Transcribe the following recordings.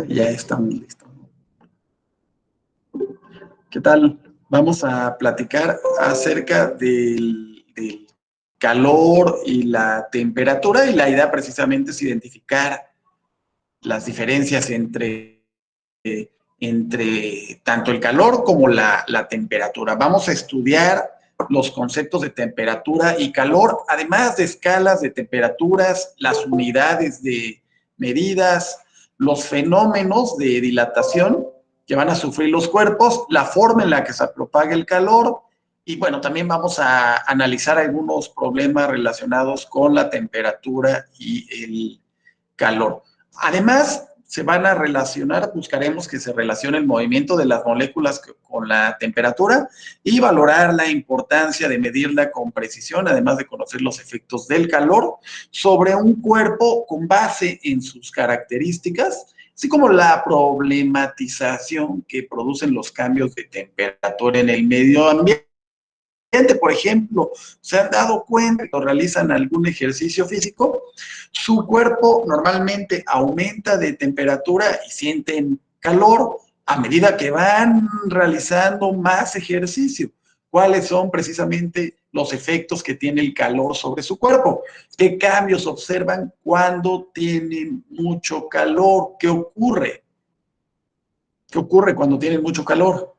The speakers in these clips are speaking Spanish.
Ya estamos listos. ¿Qué tal? Vamos a platicar acerca del calor y la temperatura, y la idea precisamente es identificar las diferencias entre tanto el calor como la temperatura. Vamos a estudiar los conceptos de temperatura y calor, además de escalas de temperaturas, las unidades de medidas, los fenómenos de dilatación que van a sufrir los cuerpos, la forma en la que se propaga el calor, y bueno, también vamos a analizar algunos problemas relacionados con la temperatura y el calor. Además, se van a relacionar, buscaremos que se relacione el movimiento de las moléculas con la temperatura y valorar la importancia de medirla con precisión, además de conocer los efectos del calor sobre un cuerpo con base en sus características, así como la problematización que producen los cambios de temperatura en el medio ambiente. Por ejemplo, se han dado cuenta que cuando realizan algún ejercicio físico, su cuerpo normalmente aumenta de temperatura y sienten calor a medida que van realizando más ejercicio. ¿Cuáles son precisamente los efectos que tiene el calor sobre su cuerpo? ¿Qué cambios observan cuando tienen mucho calor? ¿Qué ocurre? ¿Qué ocurre cuando tienen mucho calor?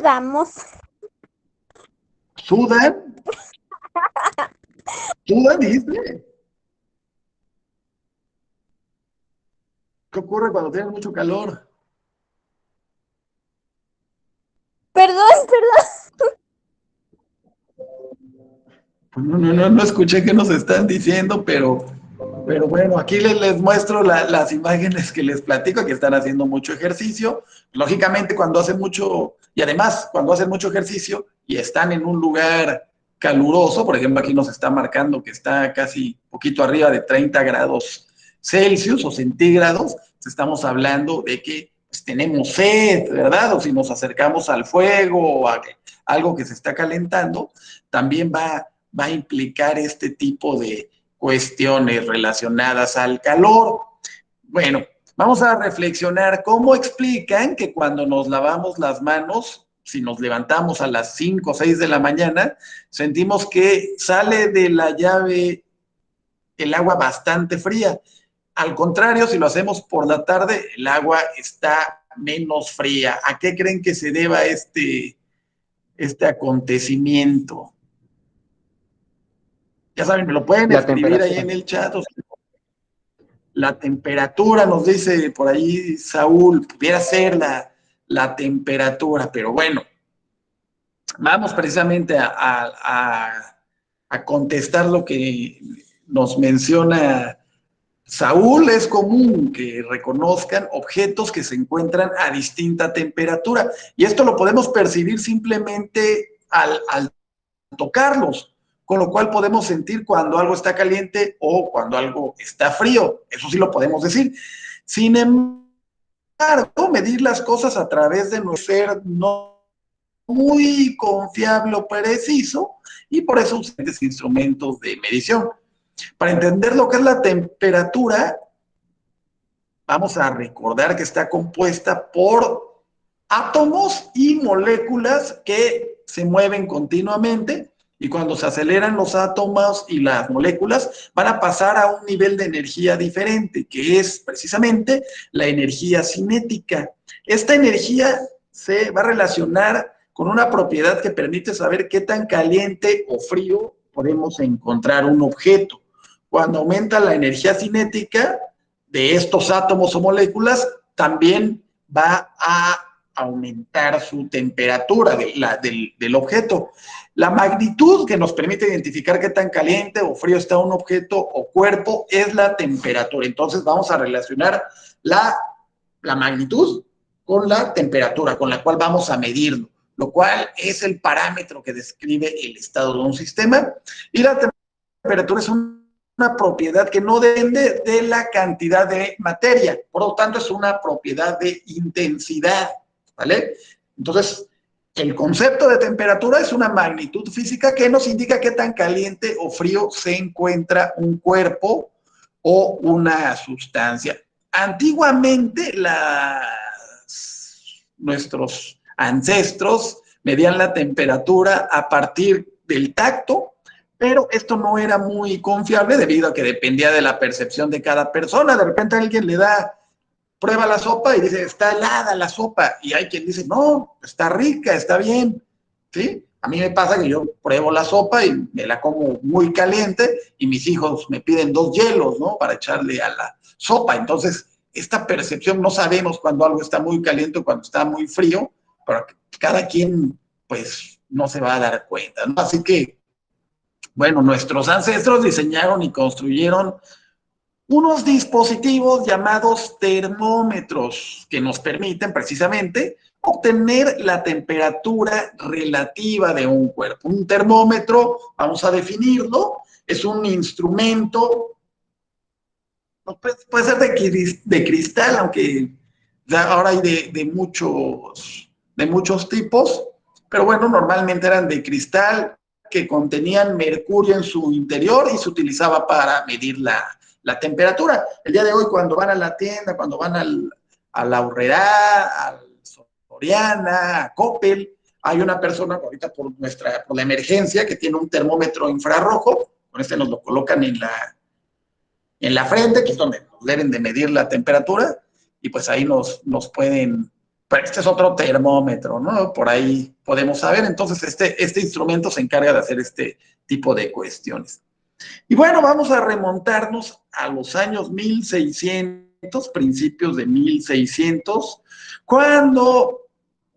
Vamos. ¿Sudan? ¿Sudan, dice? ¿Qué ocurre cuando tienes mucho calor? Perdón, perdón. Pues no escuché qué nos están diciendo, pero bueno, aquí les muestro las imágenes que les platico, que están haciendo mucho ejercicio. Lógicamente, cuando hacen mucho, y además, cuando hacen mucho ejercicio y están en un lugar caluroso, por ejemplo, aquí nos está marcando que está casi poquito arriba de 30 grados Celsius o centígrados, estamos hablando de que pues, tenemos sed, ¿verdad? O si nos acercamos al fuego o a algo que se está calentando, también va a implicar este tipo de cuestiones relacionadas al calor. Bueno, vamos a reflexionar cómo explican que cuando nos lavamos las manos, si nos levantamos a las 5 o 6 de la mañana, sentimos que sale de la llave el agua bastante fría. Al contrario, si lo hacemos por la tarde, el agua está menos fría. ¿A qué creen que se deba este acontecimiento? Ya saben, me lo pueden La escribir ahí temperatura. en el chat. O sea, la temperatura, nos dice por ahí Saúl, pudiera ser la temperatura, pero bueno, vamos precisamente a contestar lo que nos menciona Saúl. Es común que reconozcan objetos que se encuentran a distinta temperatura, y esto lo podemos percibir simplemente al tocarlos, con lo cual podemos sentir cuando algo está caliente o cuando algo está frío. Eso sí lo podemos decir. Sin embargo, medir las cosas a través de nuestro ser no muy confiable o preciso, y por eso usan instrumentos de medición. Para entender lo que es la temperatura, vamos a recordar que está compuesta por átomos y moléculas que se mueven continuamente, y cuando se aceleran los átomos y las moléculas van a pasar a un nivel de energía diferente, que es precisamente la energía cinética. Esta energía se va a relacionar con una propiedad que permite saber qué tan caliente o frío podemos encontrar un objeto. Cuando aumenta la energía cinética de estos átomos o moléculas, también va a aumentar su temperatura del objeto. La magnitud que nos permite identificar qué tan caliente o frío está un objeto o cuerpo es la temperatura. Entonces vamos a relacionar la magnitud con la temperatura, con la cual vamos a medirlo, lo cual es el parámetro que describe el estado de un sistema. Y la temperatura es una propiedad que no depende de la cantidad de materia, por lo tanto es una propiedad de intensidad, ¿vale? Entonces, El concepto de temperatura es una magnitud física que nos indica qué tan caliente o frío se encuentra un cuerpo o una sustancia. Antiguamente nuestros ancestros medían la temperatura a partir del tacto, pero esto no era muy confiable debido a que dependía de la percepción de cada persona. De repente alguien le da, prueba la sopa y dice, está helada la sopa. Y hay quien dice, no, está rica, está bien. ¿Sí? A mí me pasa que yo pruebo la sopa y me la como muy caliente y mis hijos me piden 2 hielos, ¿no? Para echarle a la sopa. Entonces, esta percepción, no sabemos cuando algo está muy caliente o cuando está muy frío, pero cada quien, pues, no se va a dar cuenta, ¿no? Así que, bueno, nuestros ancestros diseñaron y construyeron unos dispositivos llamados termómetros que nos permiten precisamente obtener la temperatura relativa de un cuerpo. Un termómetro, vamos a definirlo, es un instrumento, puede ser de cristal, aunque ahora hay de muchos tipos, pero bueno, normalmente eran de cristal que contenían mercurio en su interior y se utilizaba para medir la temperatura. El día de hoy, cuando van a la tienda, cuando van a la Aurrerá, al Soriana, a Coppel, hay una persona ahorita por la emergencia que tiene un termómetro infrarrojo, con este nos lo colocan en la frente, que es donde nos deben de medir la temperatura, y pues ahí nos pueden, pero este es otro termómetro, ¿no? Por ahí podemos saber, entonces este instrumento se encarga de hacer este tipo de cuestiones. Y bueno, vamos a remontarnos a los años 1600, principios de 1600, cuando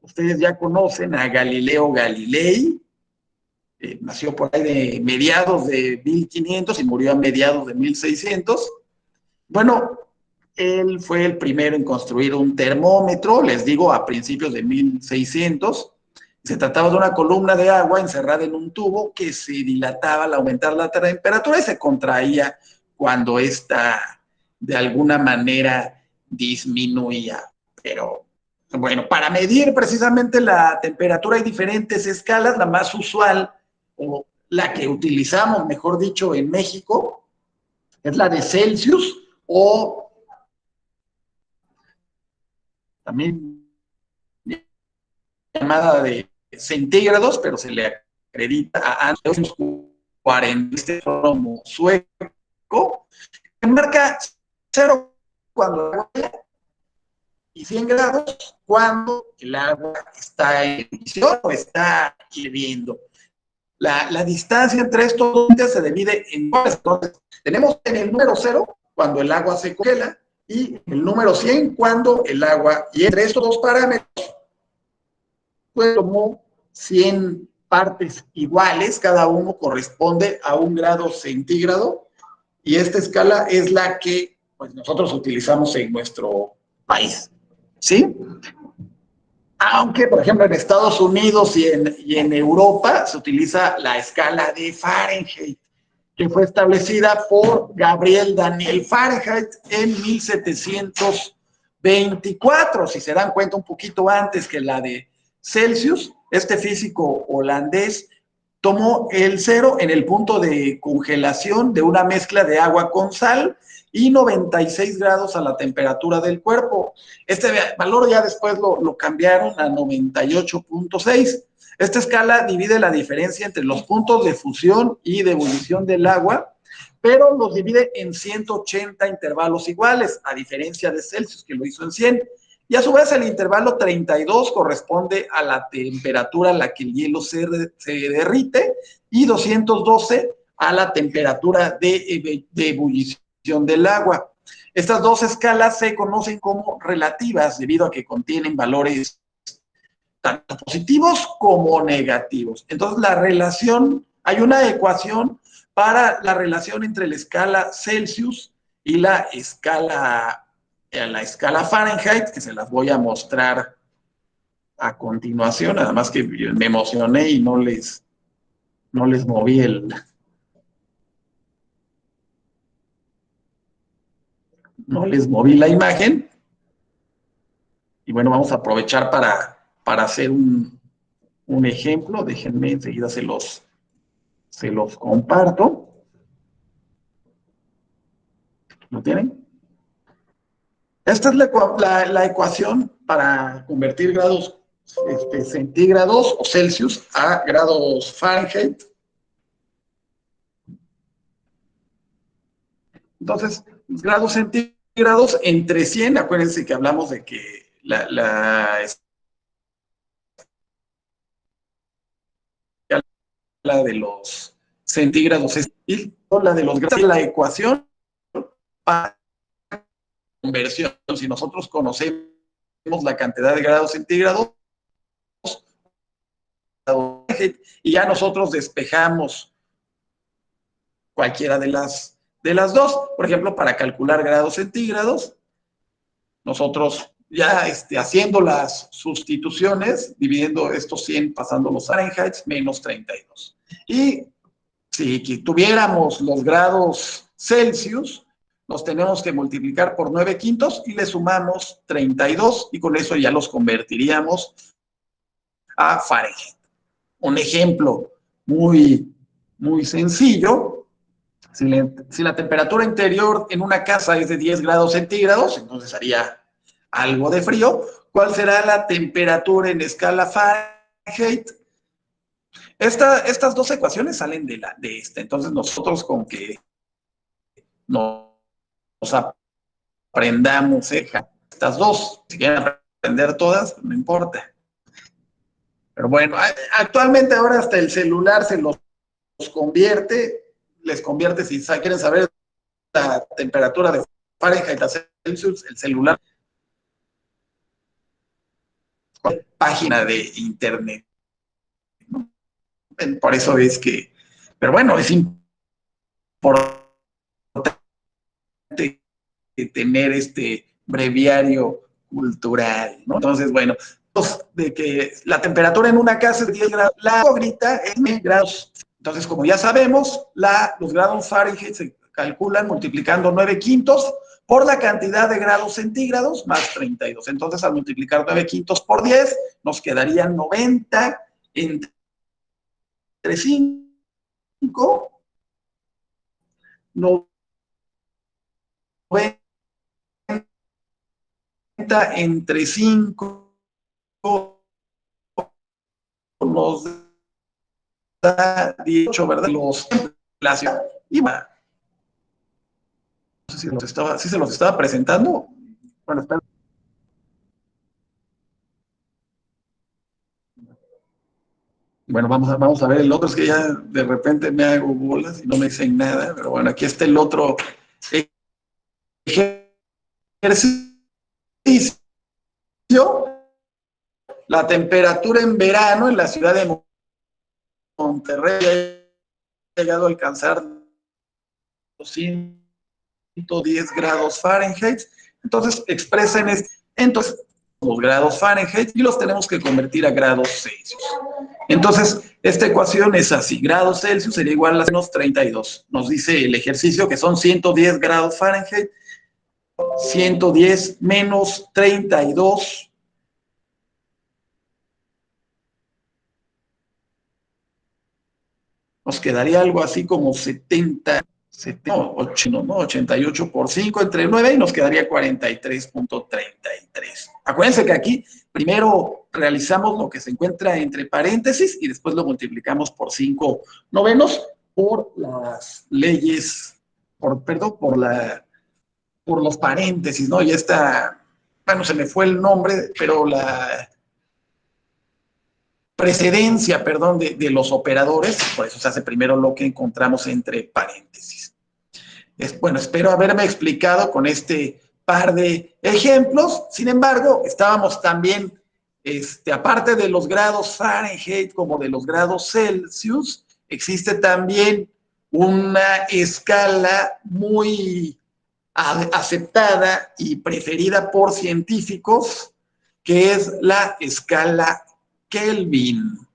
ustedes ya conocen a Galileo Galilei, nació por ahí de mediados de 1500 y murió a mediados de 1600. Bueno, él fue el primero en construir un termómetro, les digo, a principios de 1600. Se trataba de una columna de agua encerrada en un tubo que se dilataba al aumentar la temperatura y se contraía cuando ésta de alguna manera disminuía. Pero bueno, para medir precisamente la temperatura hay diferentes escalas. La más usual, o la que utilizamos, mejor dicho, en México, es la de Celsius o también llamada de centígrados, pero se le acredita a Antonio 40, este cromo sueco, que marca 0 cuando y 100 grados cuando el agua está en ebullición o está hirviendo. La distancia entre estos dos se divide en dos. Entonces, tenemos en el número 0 cuando el agua se congela y el número 100 cuando el agua, y entre estos dos parámetros, pues tomó 100 partes iguales, cada uno corresponde a 1 grado centígrado, y esta escala es la que pues, nosotros utilizamos en nuestro país. ¿Sí? Aunque, por ejemplo, en Estados Unidos y en Europa se utiliza la escala de Fahrenheit, que fue establecida por Gabriel Daniel Fahrenheit en 1724. Si se dan cuenta, un poquito antes que la de Celsius, este físico holandés tomó el 0 en el punto de congelación de una mezcla de agua con sal y 96 grados a la temperatura del cuerpo. Este valor ya después lo cambiaron a 98.6. Esta escala divide la diferencia entre los puntos de fusión y de ebullición del agua, pero los divide en 180 intervalos iguales, a diferencia de Celsius, que lo hizo en 100. Y a su vez el intervalo 32 corresponde a la temperatura a la que el hielo se derrite y 212 a la temperatura de ebullición del agua. Estas dos escalas se conocen como relativas debido a que contienen valores tanto positivos como negativos. Entonces, la relación, hay una ecuación para la relación entre la escala Celsius y la escala Fahrenheit, que se las voy a mostrar a continuación, nada más que me emocioné y no les moví no les moví la imagen. Y bueno, vamos a aprovechar para hacer un ejemplo, déjenme, enseguida se los comparto. ¿Lo tienen? Esta es la ecuación para convertir grados centígrados o Celsius a grados Fahrenheit. Entonces, grados centígrados entre 100, acuérdense que hablamos de que la de los centígrados es la de los grados. La ecuación para conversión, si nosotros conocemos la cantidad de grados centígrados, y ya nosotros despejamos cualquiera de las dos. Por ejemplo, para calcular grados centígrados, nosotros ya haciendo las sustituciones, dividiendo estos 100, pasando los Fahrenheit, menos 32. Y si tuviéramos los grados Celsius, los tenemos que multiplicar por 9/5 y le sumamos 32 y con eso ya los convertiríamos a Fahrenheit. Un ejemplo muy, muy sencillo. Si la temperatura interior en una casa es de 10 grados centígrados, entonces haría algo de frío. ¿Cuál será la temperatura en escala Fahrenheit? Estas dos ecuaciones salen de esta. Entonces nosotros con que nos aprendamos estas dos, si quieren aprender todas, no importa. Pero bueno, actualmente ahora hasta el celular se los convierte, les convierte, si quieren saber la temperatura de Fahrenheit a Celsius, el celular, página de internet. Por eso es que, pero bueno, es importante tener este breviario cultural, ¿no? Entonces, bueno, de que la temperatura en una casa es 10 grados, la grita es 1000 grados. Entonces, como ya sabemos, los grados Fahrenheit se calculan multiplicando 9/5 por la cantidad de grados centígrados más 32. Entonces, al multiplicar 9/5 por 10, nos quedarían 90 entre 5, 90 entre 5 nos da 18, ¿verdad? Y bueno, no sé si se los estaba presentando. Bueno, espera. Bueno, vamos a ver el otro, es que ya de repente me hago bolas y no me dicen nada, pero bueno, aquí está el otro ejercicio. La temperatura en verano en la ciudad de Monterrey ha llegado a alcanzar 210 grados Fahrenheit. Entonces, expresen entonces los grados Fahrenheit y los tenemos que convertir a grados Celsius. Entonces, esta ecuación es así. Grados Celsius sería igual a menos 32. Nos dice el ejercicio que son 110 grados Fahrenheit. 110 menos 32 nos quedaría algo así como 88 por 5 entre 9 y nos quedaría 43.33. Acuérdense que aquí primero realizamos lo que se encuentra entre paréntesis y después lo multiplicamos por 5 novenos por las leyes, por los paréntesis, ¿no? Ya está, bueno, se me fue el nombre, pero la precedencia, perdón, de los operadores, por eso se hace primero lo que encontramos entre paréntesis. Bueno, espero haberme explicado con este par de ejemplos. Sin embargo, estábamos también, aparte de los grados Fahrenheit como de los grados Celsius, existe también una escala muy aceptada y preferida por científicos, que es la escala Kelvin.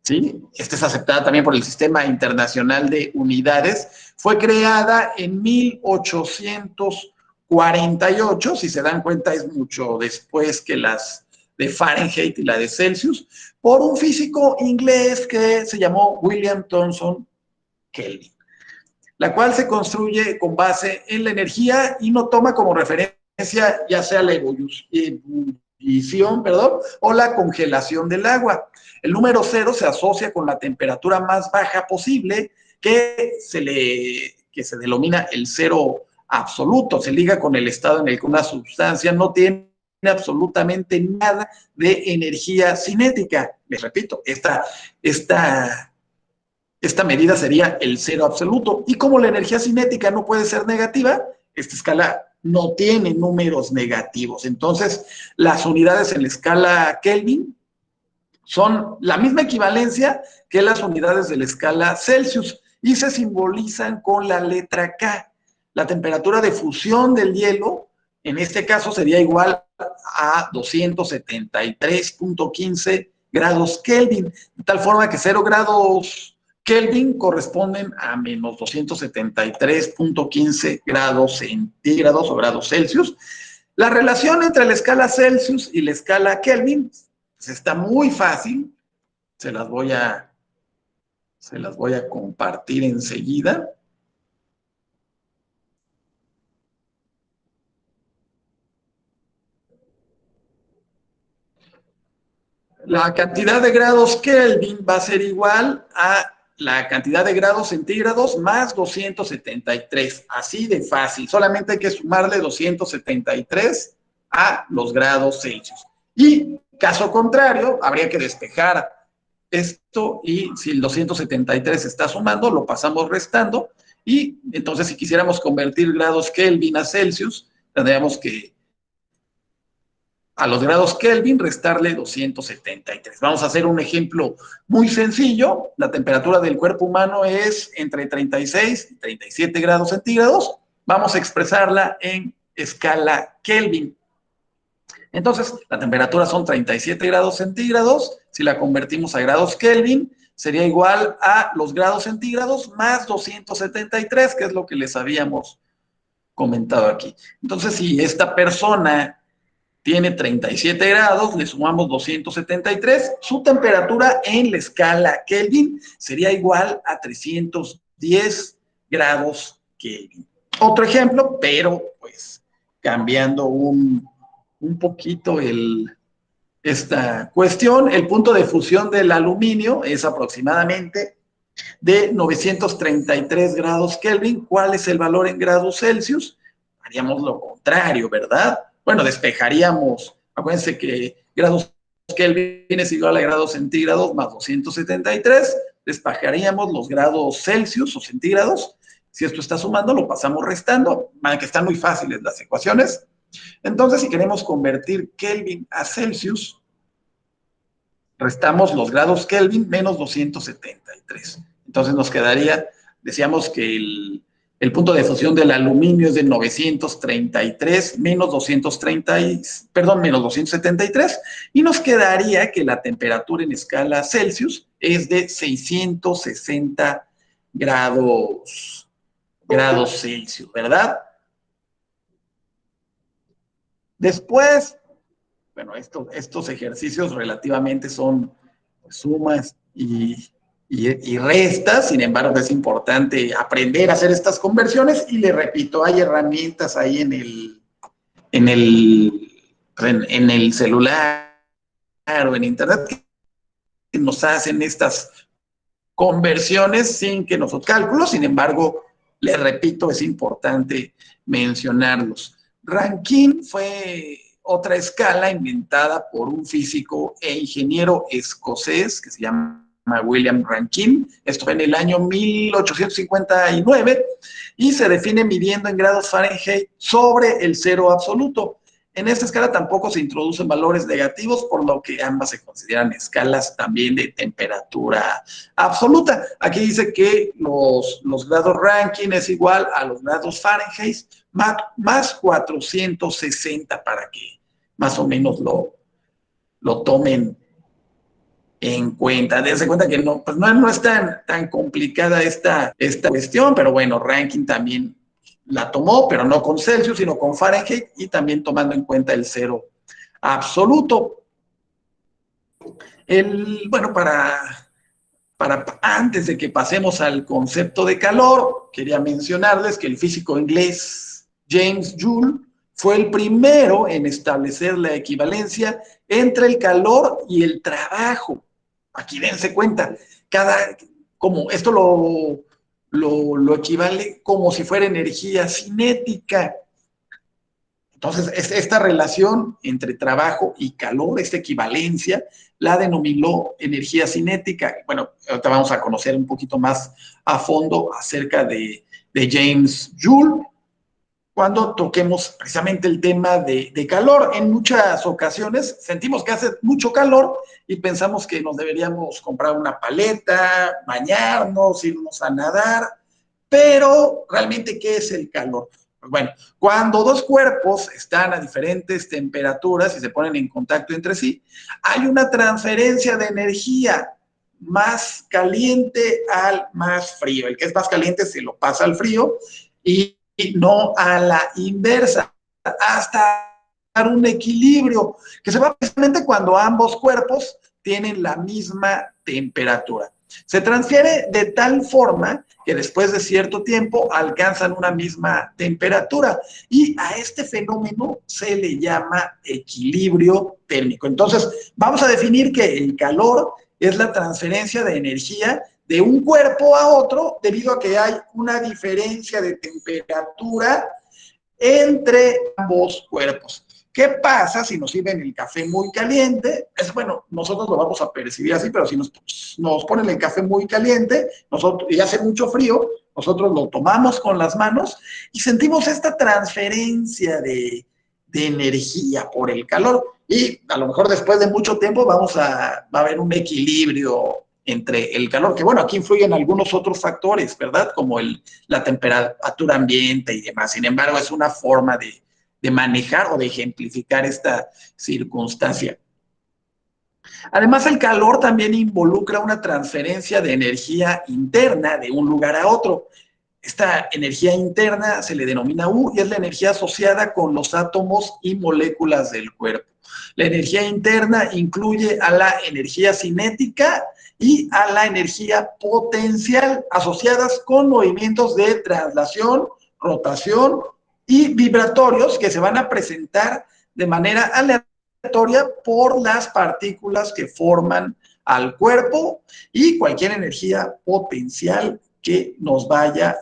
¿Sí? Esta es aceptada también por el Sistema Internacional de Unidades. Fue creada en 1848. Si se dan cuenta, es mucho después que las de Fahrenheit y la de Celsius, por un físico inglés que se llamó William Thomson Kelvin, la cual se construye con base en la energía y no toma como referencia ya sea la ebullición, o la congelación del agua. El número 0 se asocia con la temperatura más baja posible, que se denomina el cero absoluto. Se liga con el estado en el que una sustancia no tiene absolutamente nada de energía cinética. Les repito, esta medida sería el cero absoluto. Y como la energía cinética no puede ser negativa, esta escala no tiene números negativos. Entonces, las unidades en la escala Kelvin son la misma equivalencia que las unidades de la escala Celsius y se simbolizan con la letra K. La temperatura de fusión del hielo, en este caso, sería igual a 273.15 grados Kelvin, de tal forma que 0 grados Kelvin corresponden a menos 273.15 grados centígrados o grados Celsius. La relación entre la escala Celsius y la escala Kelvin pues está muy fácil. Se las voy a compartir enseguida. La cantidad de grados Kelvin va a ser igual a la cantidad de grados centígrados más 273. Así de fácil. Solamente hay que sumarle 273 a los grados Celsius. Y caso contrario, habría que despejar esto y si el 273 está sumando, lo pasamos restando. Y entonces si quisiéramos convertir grados Kelvin a Celsius, tendríamos que a los grados Kelvin restarle 273. Vamos a hacer un ejemplo muy sencillo. La temperatura del cuerpo humano es entre 36 y 37 grados centígrados. Vamos a expresarla en escala Kelvin. Entonces, la temperatura son 37 grados centígrados. Si la convertimos a grados Kelvin, sería igual a los grados centígrados más 273, que es lo que les habíamos comentado aquí. Entonces, si esta persona tiene 37 grados, le sumamos 273, su temperatura en la escala Kelvin sería igual a 310 grados Kelvin. Otro ejemplo, pero pues cambiando un poquito esta cuestión, el punto de fusión del aluminio es aproximadamente de 933 grados Kelvin. ¿Cuál es el valor en grados Celsius? Haríamos lo contrario, ¿verdad? Bueno, despejaríamos, acuérdense que grados Kelvin es igual a grados centígrados más 273, despejaríamos los grados Celsius o centígrados. Si esto está sumando, lo pasamos restando, que están muy fáciles las ecuaciones. Entonces, si queremos convertir Kelvin a Celsius, restamos los grados Kelvin menos 273. Entonces nos quedaría, decíamos que el punto de fusión del aluminio es de 933 menos 273, y nos quedaría que la temperatura en escala Celsius es de 660 grados Celsius, ¿verdad? Después, bueno, estos ejercicios relativamente son sumas y restas. Sin embargo, es importante aprender a hacer estas conversiones y le repito, hay herramientas ahí en el celular o en internet que nos hacen estas conversiones sin que nosotros cálculos. Sin embargo, le repito, es importante mencionarlos. Rankine fue otra escala inventada por un físico e ingeniero escocés que se llama William Rankine. Esto fue en el año 1859 y se define midiendo en grados Fahrenheit sobre el cero absoluto. En esta escala tampoco se introducen valores negativos, por lo que ambas se consideran escalas también de temperatura absoluta. Aquí dice que los grados Rankine es igual a los grados Fahrenheit más 460, para que más o menos lo tomen en cuenta. Dense cuenta que no es tan complicada esta cuestión, pero bueno, Rankine también la tomó, pero no con Celsius, sino con Fahrenheit, y también tomando en cuenta el cero absoluto. Bueno, antes de que pasemos al concepto de calor, quería mencionarles que el físico inglés James Joule fue el primero en establecer la equivalencia entre el calor y el trabajo. Aquí dense cuenta, como esto lo equivale como si fuera energía cinética. Entonces, esta relación entre trabajo y calor, esta equivalencia, la denominó energía cinética. Bueno, ahorita vamos a conocer un poquito más a fondo acerca de James Joule cuando toquemos precisamente el tema de calor. En muchas ocasiones sentimos que hace mucho calor y pensamos que nos deberíamos comprar una paleta, bañarnos, irnos a nadar, pero realmente, ¿qué es el calor? Pues bueno, cuando dos cuerpos están a diferentes temperaturas y se ponen en contacto entre sí, hay una transferencia de energía más caliente al más frío. El que es más caliente se lo pasa al frío y no a la inversa, hasta un equilibrio que se va precisamente cuando ambos cuerpos tienen la misma temperatura. Se transfiere de tal forma que después de cierto tiempo alcanzan una misma temperatura y a este fenómeno se le llama equilibrio térmico. Entonces, vamos a definir que el calor es la transferencia de energía de un cuerpo a otro debido a que hay una diferencia de temperatura entre ambos cuerpos. ¿Qué pasa si nos sirven el café muy caliente? Bueno, nosotros lo vamos a percibir así, pero si nos ponen el café muy caliente y hace mucho frío, nosotros lo tomamos con las manos y sentimos esta transferencia de energía por el calor. Y a lo mejor después de mucho tiempo va a haber un equilibrio entre el calor, que bueno, aquí influyen algunos otros factores, ¿verdad? Como la temperatura ambiente y demás. Sin embargo, es una forma de manejar o de ejemplificar esta circunstancia. Además, el calor también involucra una transferencia de energía interna de un lugar a otro. Esta energía interna se le denomina U y es la energía asociada con los átomos y moléculas del cuerpo. La energía interna incluye a la energía cinética y a la energía potencial asociadas con movimientos de traslación, rotación y vibratorios que se van a presentar de manera aleatoria por las partículas que forman al cuerpo y cualquier energía potencial que nos vaya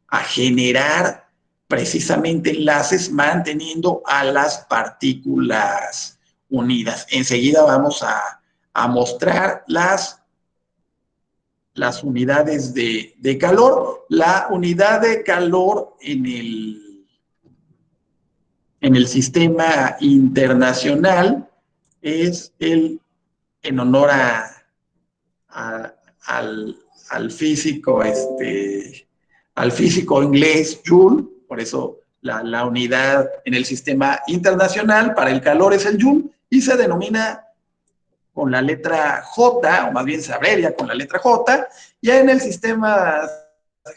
a generar precisamente enlaces manteniendo a las partículas unidas. Enseguida vamos a mostrar las unidades de calor. La unidad de calor en el sistema internacional es en honor al, al físico, al físico inglés Joule, por eso la unidad en el sistema internacional para el calor es el Joule y se denomina con la letra J, o más bien se abrevia con la letra J, y en el sistema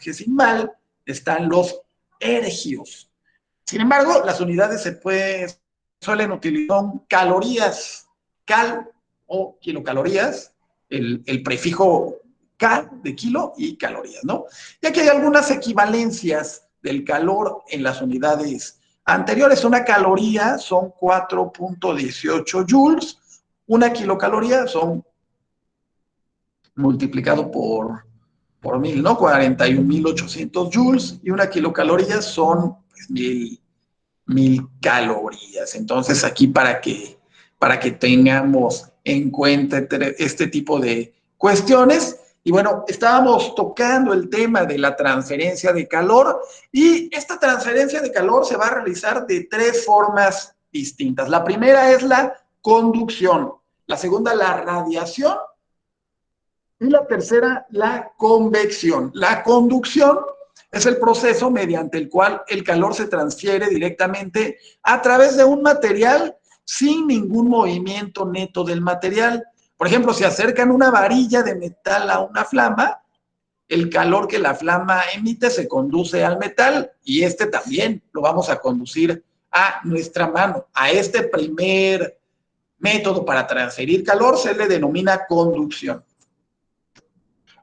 decimal están los ergios. Sin embargo, las unidades suelen utilizar calorías, cal o kilocalorías, el prefijo K de kilo y calorías, ¿no? Y aquí hay algunas equivalencias del calor en las unidades anteriores. Una caloría son 4.18 joules, una kilocaloría son multiplicado por 1000, ¿no? 41.800 joules y una kilocaloría son pues, 1000 calorías. Entonces, aquí para que tengamos en cuenta este tipo de cuestiones. Y bueno, estábamos tocando el tema de la transferencia de calor y esta transferencia de calor se va a realizar de tres formas distintas. La primera es la conducción, la segunda la radiación y la tercera la convección. La conducción es el proceso mediante el cual el calor se transfiere directamente a través de un material sin ningún movimiento neto del material. Por ejemplo, si acercan una varilla de metal a una flama, el calor que la flama emite se conduce al metal y este también lo vamos a conducir a nuestra mano, a este primer método para transferir calor se le denomina conducción.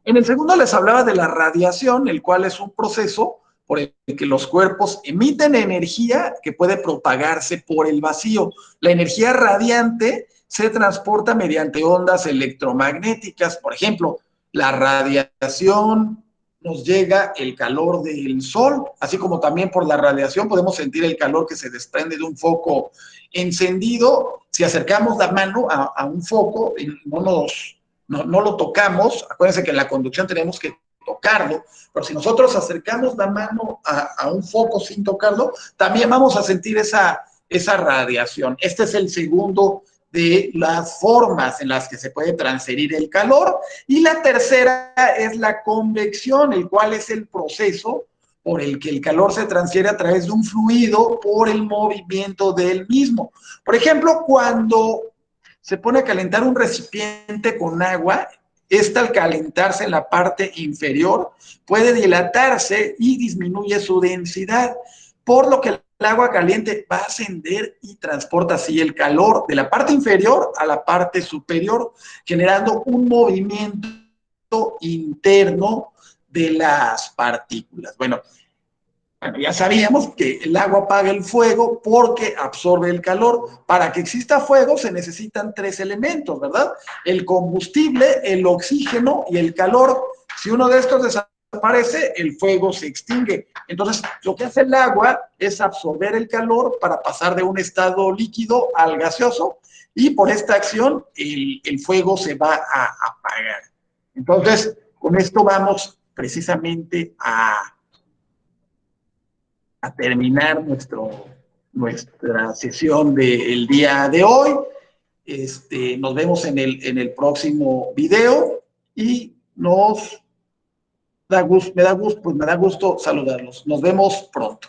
En el segundo les hablaba de la radiación, el cual es un proceso por el que los cuerpos emiten energía que puede propagarse por el vacío. La energía radiante se transporta mediante ondas electromagnéticas. Por ejemplo, la radiación nos llega el calor del sol, así como también por la radiación podemos sentir el calor que se desprende de un foco encendido. Si acercamos la mano a un foco y no lo tocamos, acuérdense que en la conducción tenemos que tocarlo, pero si nosotros acercamos la mano a un foco sin tocarlo, también vamos a sentir esa radiación. Este es el segundo de las formas en las que se puede transferir el calor. Y la tercera es la convección, el cual es el proceso por el que el calor se transfiere a través de un fluido por el movimiento del mismo. Por ejemplo, cuando se pone a calentar un recipiente con agua, esta al calentarse en la parte inferior puede dilatarse y disminuye su densidad, por lo que el agua caliente va a ascender y transporta así el calor de la parte inferior a la parte superior, generando un movimiento interno de las partículas. Bueno, ya sabíamos que el agua apaga el fuego porque absorbe el calor. Para que exista fuego se necesitan tres elementos, ¿verdad? El combustible, el oxígeno y el calor. Si uno de estos desaparece, el fuego se extingue. Entonces, lo que hace el agua es absorber el calor para pasar de un estado líquido al gaseoso, y por esta acción el fuego se va a apagar. Entonces, con esto vamos precisamente a terminar nuestra sesión del día de hoy. Nos vemos en el próximo video y me da gusto saludarlos. Nos vemos pronto.